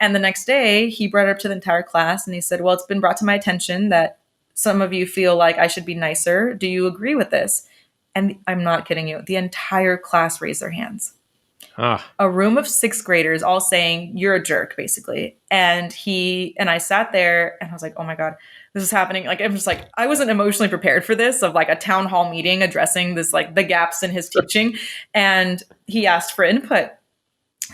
And the next day he brought it up to the entire class and he said, well, it's been brought to my attention that some of you feel like I should be nicer. Do you agree with this? And I'm not kidding you. The entire class raised their hands. A room of 6th graders all saying, you're a jerk, basically. And I sat there and I was like, oh my God, this is happening. Like, I'm just like, I wasn't emotionally prepared for this, of like a town hall meeting addressing this, like the gaps in his teaching. And he asked for input.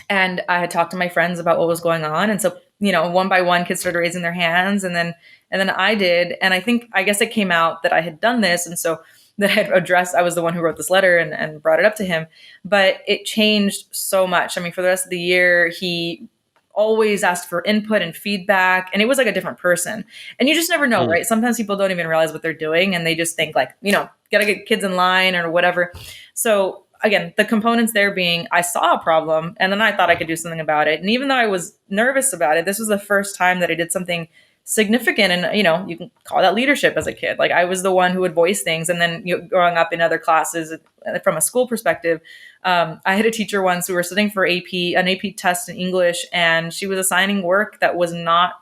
And I had talked to my friends about what was going on. And so, one by one, kids started raising their hands. And then I did. And I guess it came out that I had done this. And so I was the one who wrote this letter and brought it up to him, but it changed so much. I mean, for the rest of the year, he always asked for input and feedback, and it was like a different person. And you just never know, right? Sometimes people don't even realize what they're doing, and they just think like, gotta get kids in line or whatever. So again, the components there being, I saw a problem and then I thought I could do something about it. And even though I was nervous about it, this was the first time that I did something significant. And, you can call that leadership as a kid. Like I was the one who would voice things. And then growing up in other classes from a school perspective, I had a teacher once who were sitting for an AP test in English, and she was assigning work that was not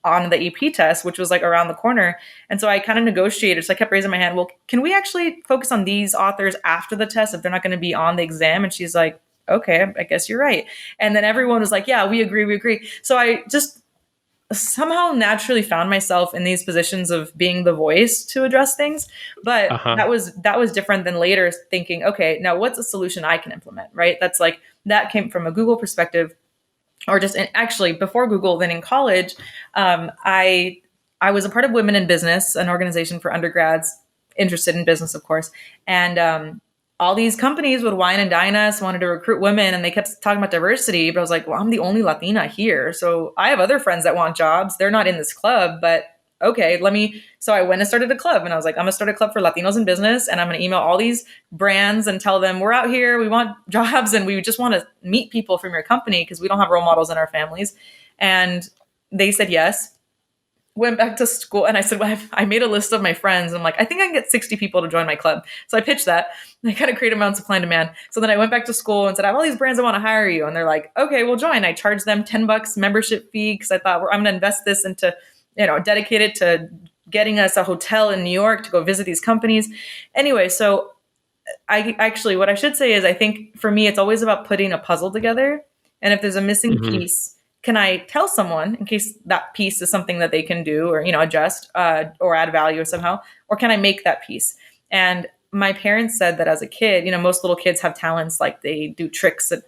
on the AP test, which was like around the corner. And so I kind of negotiated. So I kept raising my hand. Well, can we actually focus on these authors after the test if they're not going to be on the exam? And she's like, okay, I guess you're right. And then everyone was like, yeah, we agree. So I just somehow naturally found myself in these positions of being the voice to address things. But that was different than later thinking, okay, now what's a solution I can implement, right? That's like, that came from a Google perspective. or just actually before Google, then in college, I was a part of Women in Business, an organization for undergrads interested in business, of course. And all these companies would wine and dine us, wanted to recruit women, and they kept talking about diversity. But I was like, well, I'm the only Latina here. So I have other friends that want jobs. They're not in this club, but okay, let me. So I went and started a club, and I was like, I'm gonna start a club for Latinos in business, and I'm gonna email all these brands and tell them we're out here, we want jobs, and we just want to meet people from your company because we don't have role models in our families. And they said yes. Went back to school, and I said, well, I made a list of my friends. And I'm like, I think I can get 60 people to join my club. So I pitched that. And I kind of created my own supply and demand. So then I went back to school and said, I have all these brands, I want to hire you. And they're like, okay, we'll join. I charged them $10 membership fee because I thought, well, I'm going to invest this into, dedicate it to getting us a hotel in New York to go visit these companies. Anyway, so I actually, what I should say is I think for me, it's always about putting a puzzle together. And if there's a missing piece, can I tell someone in case that piece is something that they can do or, adjust or add value somehow? Or can I make that piece? And my parents said that as a kid, most little kids have talents, like they do tricks that,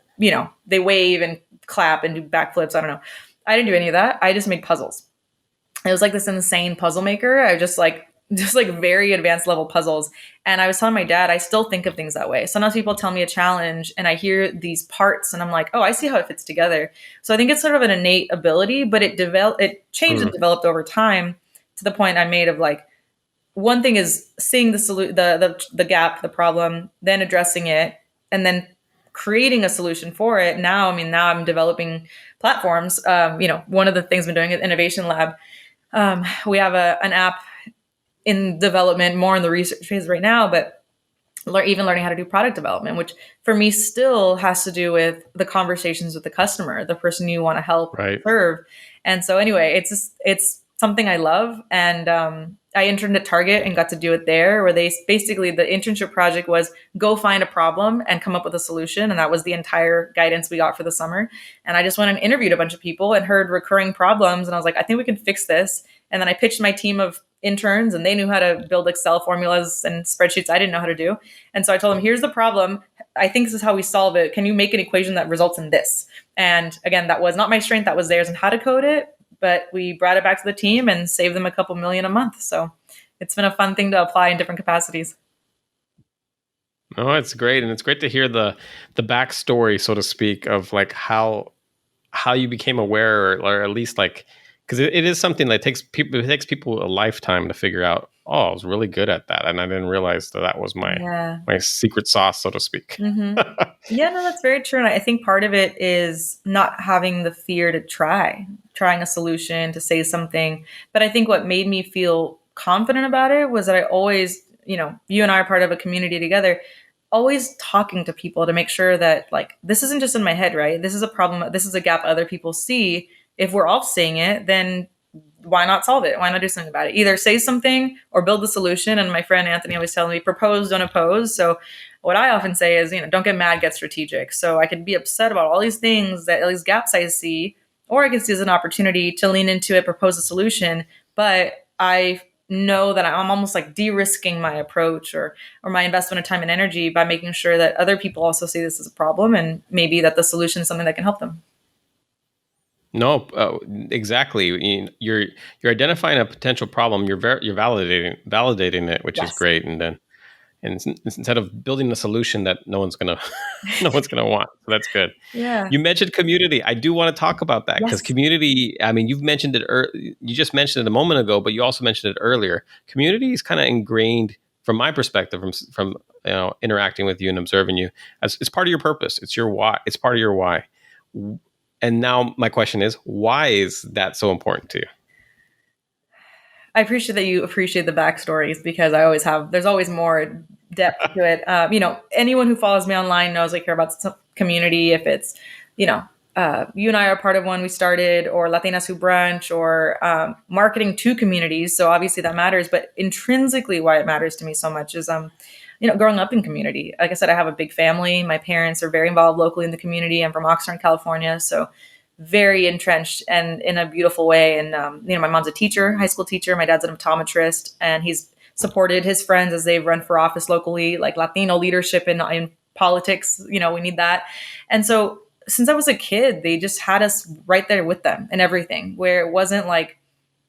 they wave and clap and do backflips. I don't know. I didn't do any of that. I just made puzzles. It was like this insane puzzle maker. I just like very advanced level puzzles. And I was telling my dad, I still think of things that way. Sometimes people tell me a challenge and I hear these parts and I'm like, oh, I see how it fits together. So I think it's sort of an innate ability, but it changed and developed over time to the point I made of like, one thing is seeing the gap, the problem, then addressing it, and then creating a solution for it. Now I'm developing platforms. One of the things I'm doing at Innovation Lab, we have an app in development, more in the research phase right now, but even learning how to do product development, which for me still has to do with the conversations with the customer, the person you want to help serve. And so anyway, it's something I love. And I interned at Target and got to do it there, where the internship project was go find a problem and come up with a solution. And that was the entire guidance we got for the summer. And I just went and interviewed a bunch of people and heard recurring problems. And I was like, I think we can fix this. And then I pitched my team of interns and they knew how to build Excel formulas and spreadsheets I didn't know how to do. And so I told them, here's the problem. I think this is how we solve it. Can you make an equation that results in this? And again, that was not my strength. That was theirs and how to code it. But we brought it back to the team and saved them a couple million a month. So it's been a fun thing to apply in different capacities. Oh, it's great. And it's great to hear the backstory, so to speak, of like how you became aware, or at least like, because it is something that takes people a lifetime to figure out, oh, I was really good at that. And I didn't realize that was my secret sauce, so to speak. Mm-hmm. Yeah, no, that's very true. And I think part of it is not having the fear to trying a solution, to say something. But I think what made me feel confident about it was that I always, you and I are part of a community together, always talking to people to make sure that like, this isn't just in my head, right? This is a problem. This is a gap other people see. If we're all seeing it, then why not solve it? Why not do something about it? Either say something or build the solution. And my friend Anthony always tells me, propose, don't oppose. So what I often say is, don't get mad, get strategic. So I can be upset about all these things, all these gaps I see, or I can see as an opportunity to lean into it, propose a solution. But I know that I'm almost like de-risking my approach or my investment of time and energy by making sure that other people also see this as a problem and maybe that the solution is something that can help them. No, exactly. You're identifying a potential problem. You're validating it, which is great. And then, instead of building a solution that no one's gonna want, so that's good. Yeah. You mentioned community. I do want to talk about that because community. I mean, you've mentioned it. You just mentioned it a moment ago, but you also mentioned it earlier. Community is kind of ingrained, from my perspective, from interacting with you and observing you. It's part of your purpose. It's your why. It's part of your why. And now my question is, why is that so important to you? I appreciate that you appreciate the backstories because there's always more depth to it. Anyone who follows me online knows I care about some community. If it's, you and I are part of one we started, or Latinas Who Brunch, or marketing to communities. So obviously that matters, but intrinsically why it matters to me so much is, growing up in community. Like I said, I have a big family. My parents are very involved locally in the community. I'm from Oxnard, California. So very entrenched and in a beautiful way. And, my mom's a teacher, high school teacher. My dad's an optometrist, and he's supported his friends as they've run for office locally, like Latino leadership in politics. We need that. And so since I was a kid, they just had us right there with them and everything, where it wasn't like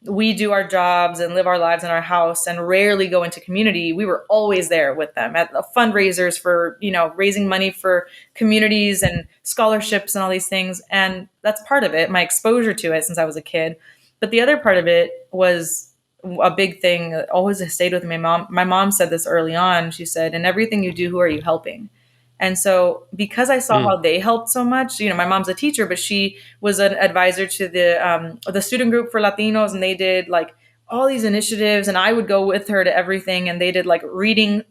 we do our jobs and live our lives in our house and rarely go into community. We were always there with them at the fundraisers for, raising money for communities and scholarships and all these things. And that's part of it, my exposure to it since I was a kid. But the other part of it was a big thing that always has stayed with me. My mom said this early on. She said, "In everything you do, who are you helping?" And so because I saw how they helped so much, my mom's a teacher, but she was an advisor to the student group for Latinos, and they did like all these initiatives, and I would go with her to everything. And they did like reading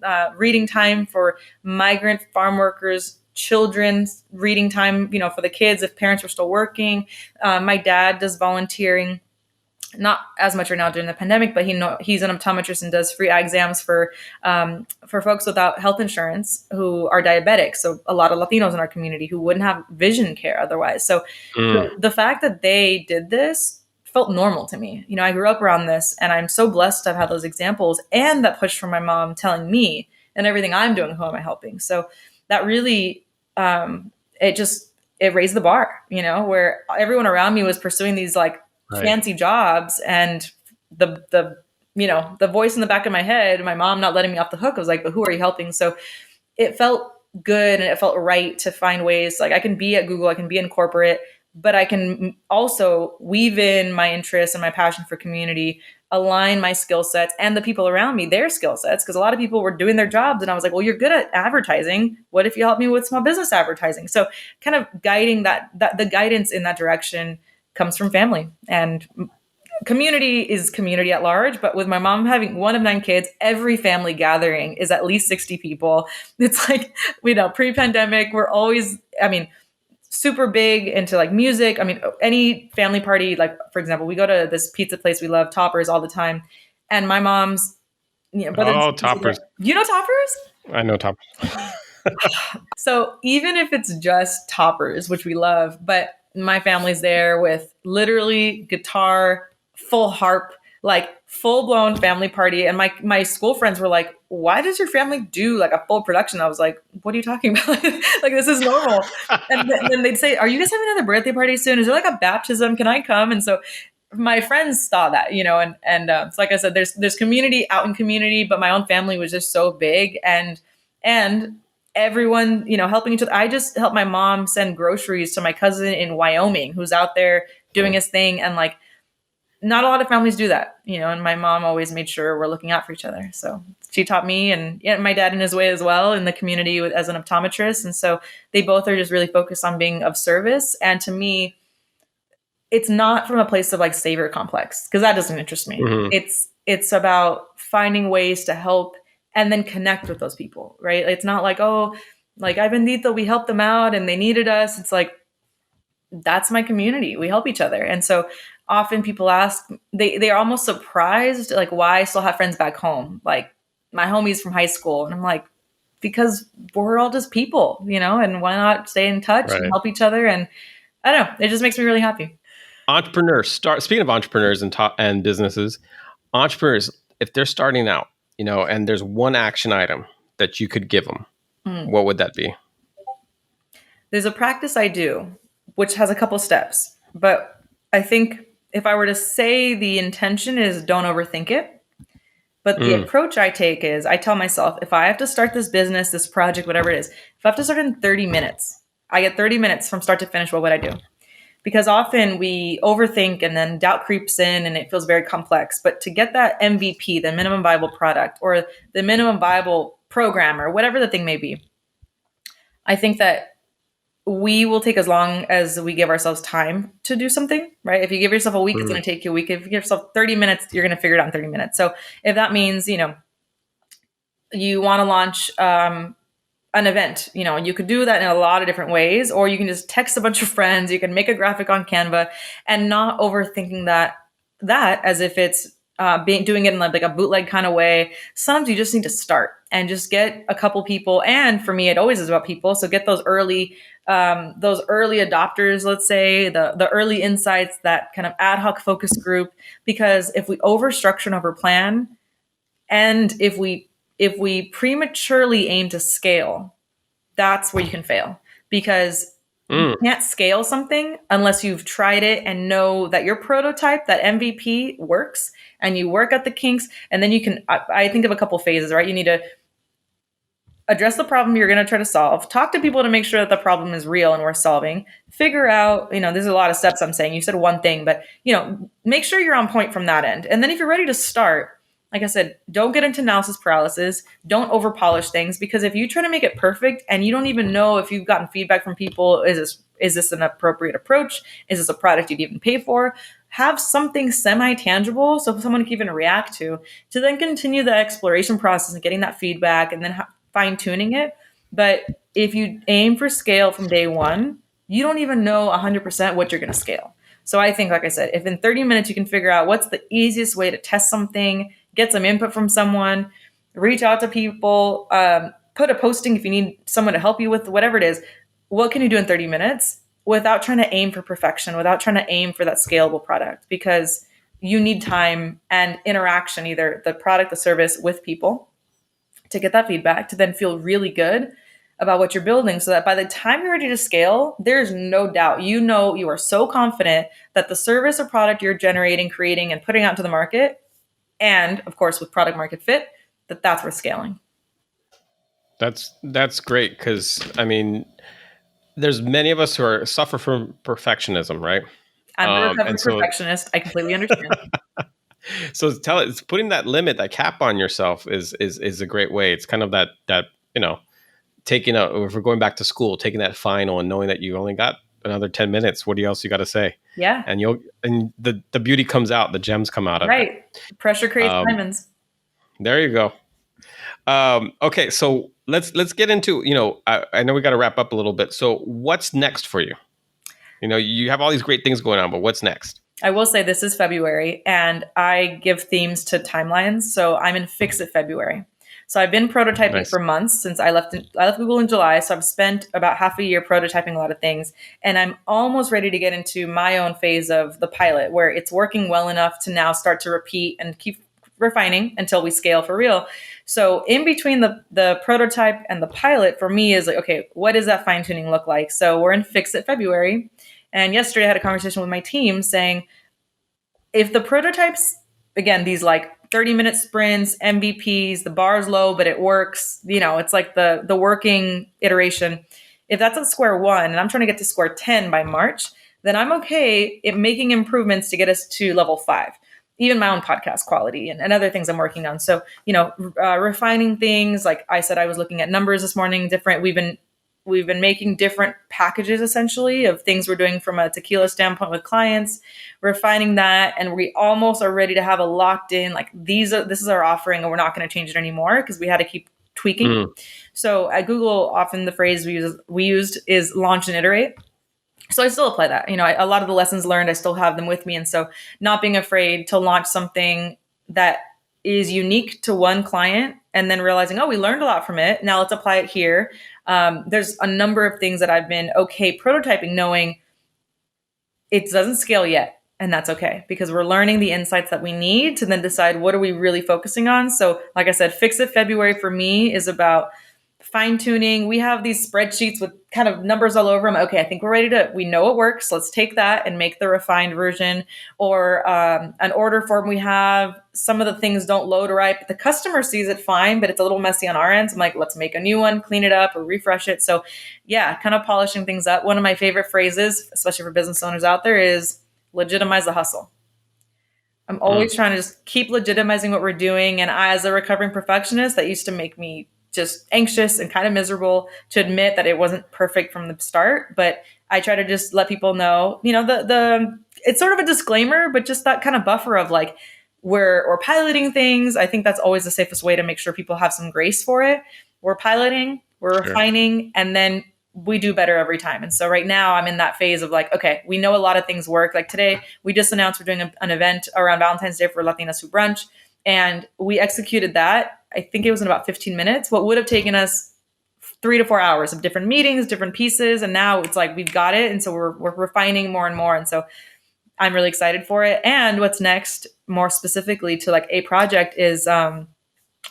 time for migrant farm workers, children's reading time, for the kids if parents were still working. My dad does volunteering, not as much right now during the pandemic, but he's an optometrist and does free eye exams for folks without health insurance who are diabetic. So a lot of Latinos in our community who wouldn't have vision care otherwise. So the fact that they did this felt normal to me. I grew up around this, and I'm so blessed to have had those examples and that push from my mom telling me and everything I'm doing, who am I helping? So that really, it raised the bar, where everyone around me was pursuing these like fancy jobs, and the voice in the back of my head, my mom not letting me off the hook, was like, but who are you helping? So it felt good, and it felt right to find ways, like I can be at Google, I can be in corporate, but I can also weave in my interests and my passion for community, align my skill sets and the people around me, their skill sets. Because a lot of people were doing their jobs, and I was like, well, you're good at advertising. What if you help me with small business advertising? So kind of guiding that the guidance in that direction comes from family, and community is community at large. But with my mom having one of 9 kids, every family gathering is at least 60 people. It's like, pre-pandemic, we're always, super big into like music. Any family party, like for example, we go to this pizza place we love, Toppers, all the time. And my mom's, Toppers. You know Toppers? I know Toppers. So even if it's just Toppers, which we love, but my family's there with literally guitar, full harp, like full blown family party. And my school friends were like, why does your family do like a full production? I was like, what are you talking about? Like, this is normal. And then they'd say, are you guys having another birthday party soon? Is there like a baptism? Can I come? And so my friends saw that, and so like I said, there's community out in community, but my own family was just so big, and everyone, helping each other. I just helped my mom send groceries to my cousin in Wyoming, who's out there doing his thing. And like, not a lot of families do that, and my mom always made sure we're looking out for each other. So she taught me, and my dad in his way as well, in the community as an optometrist. And so they both are just really focused on being of service. And to me, it's not from a place of like savior complex, because that doesn't interest me. It's about finding ways to help and then connect with those people, right? It's not like, oh, like Ivan Dito, we helped them out and they needed us. It's like, that's my community. We help each other. And so often people ask, they are almost surprised, like, why I still have friends back home, like my homies from high school. And I'm like, because we're all just people, and why not stay in touch and help each other? And I don't know, it just makes me really happy. Speaking of entrepreneurs and businesses, entrepreneurs, if they're starting out, and there's one action item that you could give them, what would that be? There's a practice I do, which has a couple steps, but I think if I were to say the intention is don't overthink it, but the approach I take is I tell myself, if I have to start this business, this project, whatever it is, if I have to start in 30 minutes, I get 30 minutes from start to finish. What would I do? Because often we overthink and then doubt creeps in and it feels very complex. But to get that MVP, the minimum viable product, or the minimum viable program, or whatever the thing may be, I think that we will take as long as we give ourselves time to do something, right? If you give yourself a week, it's going to take you a week. If you give yourself 30 minutes, you're going to figure it out in 30 minutes. So if that means, you want to launch an event, you could do that in a lot of different ways, or you can just text a bunch of friends. You can make a graphic on Canva, and not overthinking that as if it's doing it in like a bootleg kind of way. Sometimes you just need to start and just get a couple people. And for me, it always is about people. So get those early adopters, let's say, the early insights, that kind of ad hoc focus group. Because if we overstructure and overplan, and if we prematurely aim to scale, that's where you can fail. Because You can't scale something unless you've tried it and know that your prototype, that MVP works, and you work at the kinks. And then you can, I think of a couple phases, right? You need to address the problem you're going to try to solve, talk to people to make sure that the problem is real and worth solving, figure out, there's a lot of steps I'm saying. You said one thing, but, make sure you're on point from that end. And then if you're ready to start, like I said, don't get into analysis paralysis. Don't over polish things, because if you try to make it perfect and you don't even know if you've gotten feedback from people, is this an appropriate approach? Is this a product you'd even pay for? Have something semi-tangible so someone can even react to then continue the exploration process and getting that feedback and then fine tuning it. But if you aim for scale from day one, you don't even know 100% what you're going to scale. So I think, like I said, if in 30 minutes you can figure out what's the easiest way to test something, get some input from someone, reach out to people, put a posting if you need someone to help you with whatever it is, what can you do in 30 minutes without trying to aim for perfection, without trying to aim for that scalable product? Because you need time and interaction, either the product, the service, with people, to get that feedback, to then feel really good about what you're building, so that by the time you're ready to scale, there's no doubt, you are so confident that the service or product you're generating, creating, and putting out to the market, and of course with product market fit, that's worth scaling. That's great, because there's many of us who suffer from perfectionism, right? I'm a recovered perfectionist. I completely understand. So it's putting that limit, that cap on yourself is a great way. It's kind of that taking if we're going back to school, taking that final and knowing that you only got another 10 minutes. What else you got to say? Yeah. And the beauty comes out, the gems come out of it. Right. Pressure creates diamonds. There you go. Okay. So let's get into, I know we got to wrap up a little bit. So what's next for you? You have all these great things going on, but what's next? I will say this is February, and I give themes to timelines. So I'm in Fix It February. So I've been prototyping for months since I left Google in July. So I've spent about half a year prototyping a lot of things, and I'm almost ready to get into my own phase of the pilot, where it's working well enough to now start to repeat and keep refining until we scale for real. So in between the prototype and the pilot, for me, is like, okay, what does that fine tuning look like? So we're in Fix It February. And yesterday I had a conversation with my team saying, if the prototypes, again, these like 30-minute sprints, MVPs, the bar's low, but it works, it's like the working iteration. If that's at square one and I'm trying to get to square 10 by March, then I'm okay at making improvements to get us to level 5, even my own podcast quality and other things I'm working on. So, refining things. Like I said, I was looking at numbers this morning, different. We've been making different packages, essentially, of things we're doing from a tequila standpoint with clients, refining that, and we almost are ready to have a locked in, like this is our offering, and we're not going to change it anymore because we had to keep tweaking. So at Google, often the phrase we used is launch and iterate. So I still apply that. A lot of the lessons learned, I still have them with me, and so not being afraid to launch something that is unique to one client, and then realizing, we learned a lot from it. Now let's apply it here. There's a number of things that I've been okay prototyping, knowing it doesn't scale yet. And that's okay, because we're learning the insights that we need to then decide what are we really focusing on. So like I said, Fix It February for me is about fine tuning. We have these spreadsheets with kind of numbers all over them. Okay, I think we're ready we know it works. Let's take that and make the refined version. Or an order form we have, some of the things don't load right, but the customer sees it fine, but it's a little messy on our end. So I'm like, let's make a new one, clean it up or refresh it. So yeah, kind of polishing things up. One of my favorite phrases, especially for business owners out there, is legitimize the hustle. I'm always trying to just keep legitimizing what we're doing. And as a recovering perfectionist, that used to make me just anxious and kind of miserable to admit that it wasn't perfect from the start. But I try to just let people know, it's sort of a disclaimer, but just that kind of buffer of like, we're piloting things. I think that's always the safest way to make sure people have some grace for it. We're piloting, we're refining, and then we do better every time. And so right now I'm in that phase of like, okay, we know a lot of things work. Like today, we just announced we're doing an event around Valentine's Day for Latinas Who Brunch. And we executed that. I think it was in about 15 minutes, what would have taken us 3 to 4 hours of different meetings, different pieces. And now it's like, we've got it. And so we're refining more and more. And so I'm really excited for it. And what's next, more specifically to like a project, is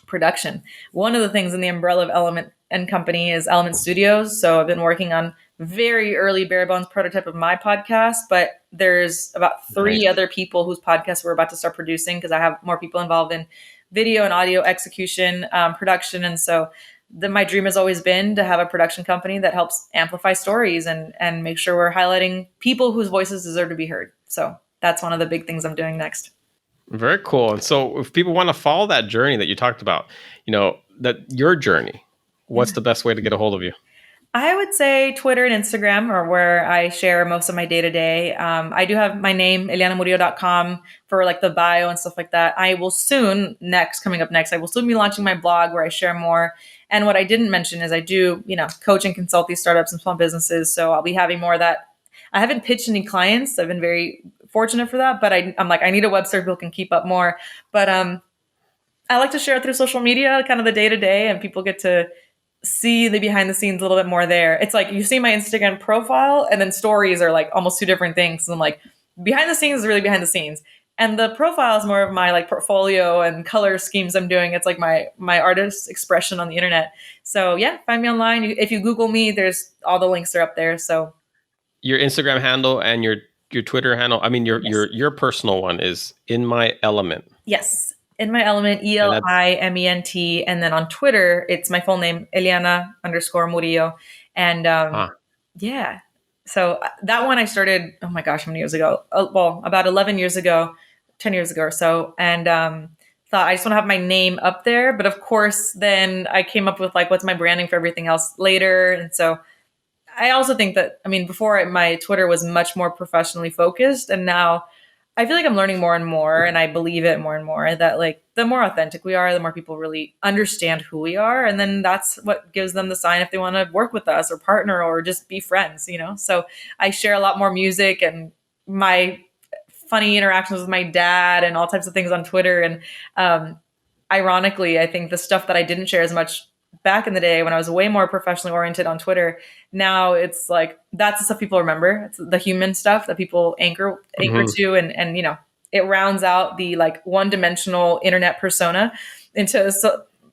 production. One of the things in the umbrella of Element and Company is Element Studios. So I've been working on very early bare bones prototype of my podcast, but there's about three other people whose podcasts we're about to start producing because I have more people involved in video and audio execution, production. And so my dream has always been to have a production company that helps amplify stories and make sure we're highlighting people whose voices deserve to be heard. So that's one of the big things I'm doing next. Very cool. And so if people want to follow that journey that you talked about, that your journey, what's the best way to get a hold of you? I would say Twitter and Instagram are where I share most of my day-to-day. I do have my name, elianamurillo.com, for like the bio and stuff like that. I will soon, coming up next, I will soon be launching my blog where I share more. And what I didn't mention is I do, coach and consult these startups and small businesses. So I'll be having more of that. I haven't pitched any clients. I've been very fortunate for that, but I'm like, I need a website people can keep up more. But I like to share it through social media, kind of the day-to-day, and people get to see the behind the scenes a little bit more there. It's like you see my Instagram profile and then stories are like almost two different things. And I'm like, behind the scenes is really behind the scenes. And the profile is more of my like portfolio and color schemes I'm doing. It's like my artist expression on the internet. So yeah, find me online. If you Google me, there's all the links are up there. So your Instagram handle and your Twitter handle, I mean, your personal one is In My Element. Yes. In My Element, ELIMENT. And then on Twitter, it's my full name, Eliana_Murillo. And yeah. So that one I started, oh my gosh, how many years ago? About 11 years ago, 10 years ago or so. And thought I just want to have my name up there. But of course, then I came up with like, what's my branding for everything else later. And so I also think that, before my Twitter was much more professionally focused. And now I feel like I'm learning more and more, and I believe it more and more, that like the more authentic we are, the more people really understand who we are. And then that's what gives them the sign if they want to work with us or partner or just be friends, So I share a lot more music and my funny interactions with my dad and all types of things on Twitter. And ironically, I think the stuff that I didn't share as much back in the day when I was way more professionally oriented on Twitter, now it's like, that's the stuff people remember. It's the human stuff that people anchor to. And, it rounds out the like one-dimensional internet persona into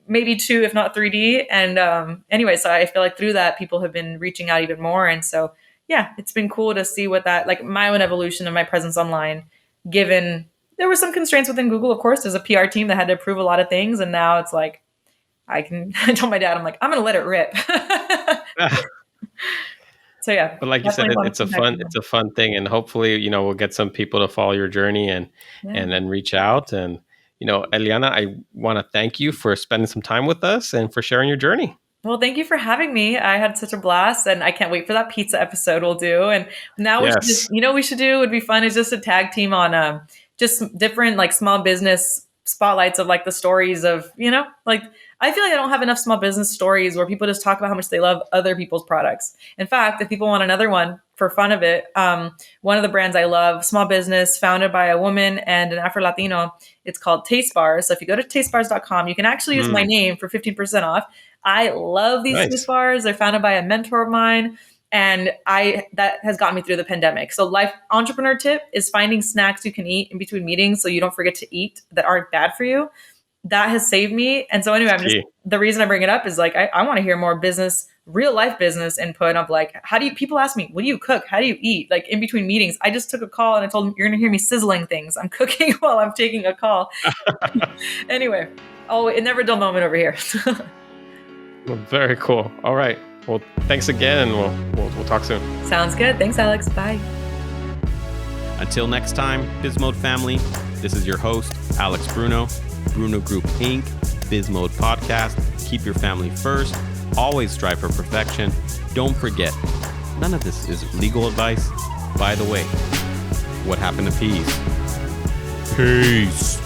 maybe 2, if not 3D. And anyway, so I feel like through that, people have been reaching out even more. And so, yeah, it's been cool to see what that, like my own evolution of my presence online, given there were some constraints within Google, of course. There's a PR team that had to approve a lot of things. And now it's like, I told my dad, I'm like, I'm going to let it rip. So yeah. But like you said, it's a fun thing. And hopefully, we'll get some people to follow your journey and then reach out. And, Eliana, I want to thank you for spending some time with us and for sharing your journey. Well, thank you for having me. I had such a blast and I can't wait for that pizza episode we'll do. And now we should do would be fun is just a tag team on just different like small business spotlights of like the stories of, like I feel like I don't have enough small business stories where people just talk about how much they love other people's products. In fact, if people want another one for fun of it, one of the brands I love, small business founded by a woman and an Afro-Latino, it's called Taste Bars. So if you go to tastebars.com, you can actually use my name for 15% off. I love these Taste Bars. They're founded by a mentor of mine. And that has gotten me through the pandemic. So life entrepreneur tip is finding snacks you can eat in between meetings so you don't forget to eat that aren't bad for you. That has saved me. And so anyway, the reason I bring it up is like, I want to hear more real life business input of like, people ask me, what do you cook? How do you eat? Like in between meetings, I just took a call and I told them, you're going to hear me sizzling things. I'm cooking while I'm taking a call. Anyway, a never dull moment over here. Well, very cool. All right. Well, thanks again, and we'll talk soon. Sounds good. Thanks, Alex. Bye. Until next time, BizMode family, this is your host, Alex Bruno, Bruno Group Inc., BizMode Podcast. Keep your family first. Always strive for perfection. Don't forget, none of this is legal advice. By the way, what happened to peace? Peace.